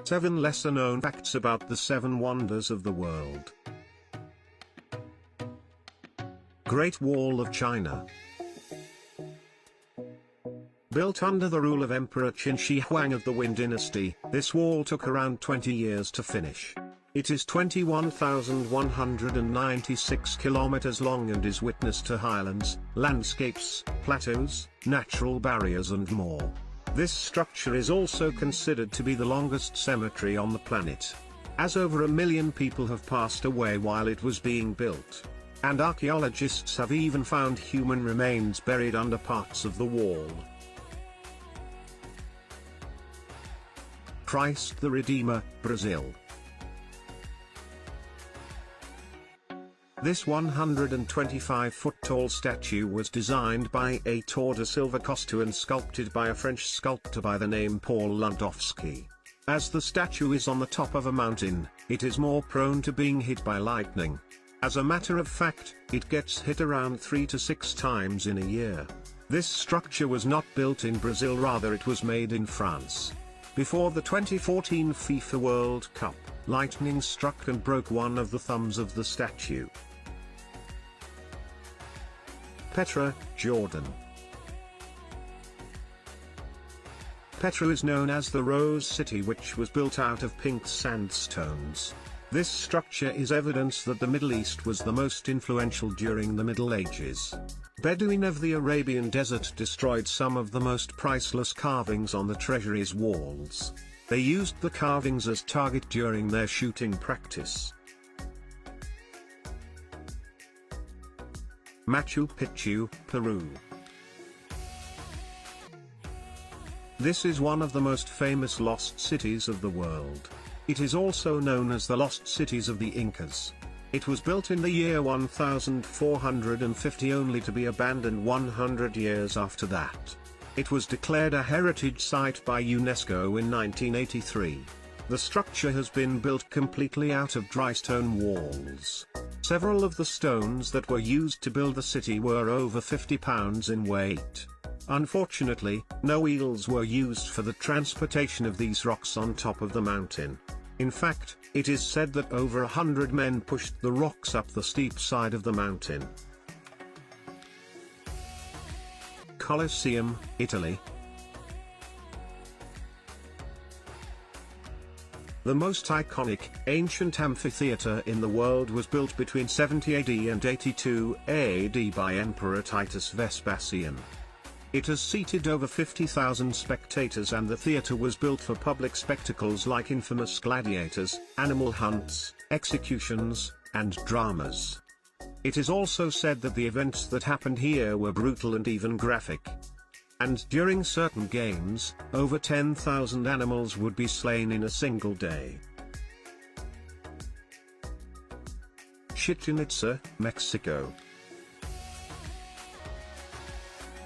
7 lesser-known facts about the 7 wonders of the world. Great Wall of China. Built under the rule of Emperor Qin Shi Huang of the Qin dynasty, this wall took around 20 years to finish. It is 21,196 kilometers long and is witness to highlands, landscapes, plateaus, natural barriers and more. This structure is also considered to be the longest cemetery on the planet, as over 1 million people have passed away while it was being built. And archaeologists have even found human remains buried under parts of the wall. Christ the Redeemer, Brazil. This 125-foot-tall statue was designed by Heitor da Silva Costa and sculpted by a French sculptor by the name Paul Landowski. As the statue is on the top of a mountain, it is more prone to being hit by lightning. As a matter of fact, it gets hit around 3 to 6 times in a year. This structure was not built in Brazil, rather it was made in France. Before the 2014 FIFA World Cup, lightning struck and broke one of the thumbs of the statue. Petra Jordan. Petra is known as the Rose City, which was built out of pink sandstones. This structure is evidence that the Middle East was the most influential during the Middle Ages. Bedouin of the Arabian Desert destroyed some of the most priceless carvings on the treasury's walls. They used the carvings as target during their shooting practice. Machu Picchu, Peru. This is one of the most famous lost cities of the world. It is also known as the Lost Cities of the Incas. It was built in the year 1450 only to be abandoned 100 years after that. It was declared a heritage site by UNESCO in 1983. The structure has been built completely out of dry stone walls. Several of the stones that were used to build the city were over 50 pounds in weight. Unfortunately, no wheels were used for the transportation of these rocks on top of the mountain. In fact, it is said that over 100 men pushed the rocks up the steep side of the mountain. Colosseum, Italy. The most iconic, ancient amphitheater in the world was built between 70 AD and 82 AD by Emperor Titus Vespasian. It has seated over 50,000 spectators, and the theater was built for public spectacles like infamous gladiators, animal hunts, executions, and dramas. It is also said that the events that happened here were brutal and even graphic. And during certain games, over 10,000 animals would be slain in a single day. Chichen Itza, Mexico.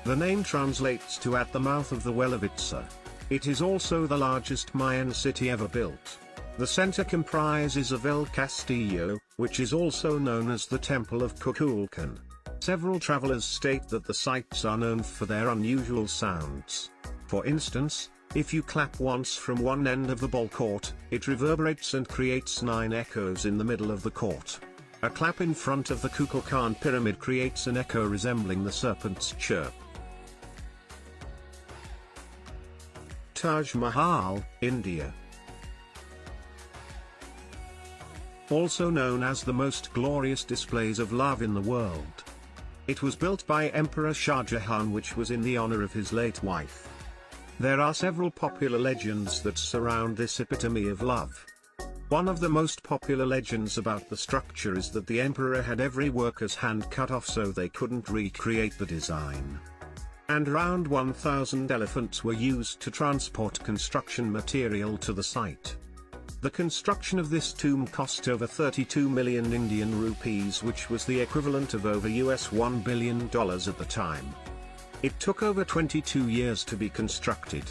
The name translates to "at the mouth of the well of Itza." It is also the largest Mayan city ever built. The center comprises of El Castillo, which is also known as the Temple of Kukulkan. Several travelers state that the sites are known for their unusual sounds. For instance, if you clap once from one end of the ball court, it reverberates and creates 9 echoes in the middle of the court. A clap in front of the Kukulkan pyramid creates an echo resembling the serpent's chirp. Taj Mahal, India. Also known as the most glorious displays of love in the world. It was built by Emperor Shah Jahan, which was in the honor of his late wife. There are several popular legends that surround this epitome of love. One of the most popular legends about the structure is that the emperor had every worker's hand cut off so they couldn't recreate the design. And around 1,000 elephants were used to transport construction material to the site. The construction of this tomb cost over 32 million Indian rupees, which was the equivalent of over $1 billion at the time. It took over 22 years to be constructed.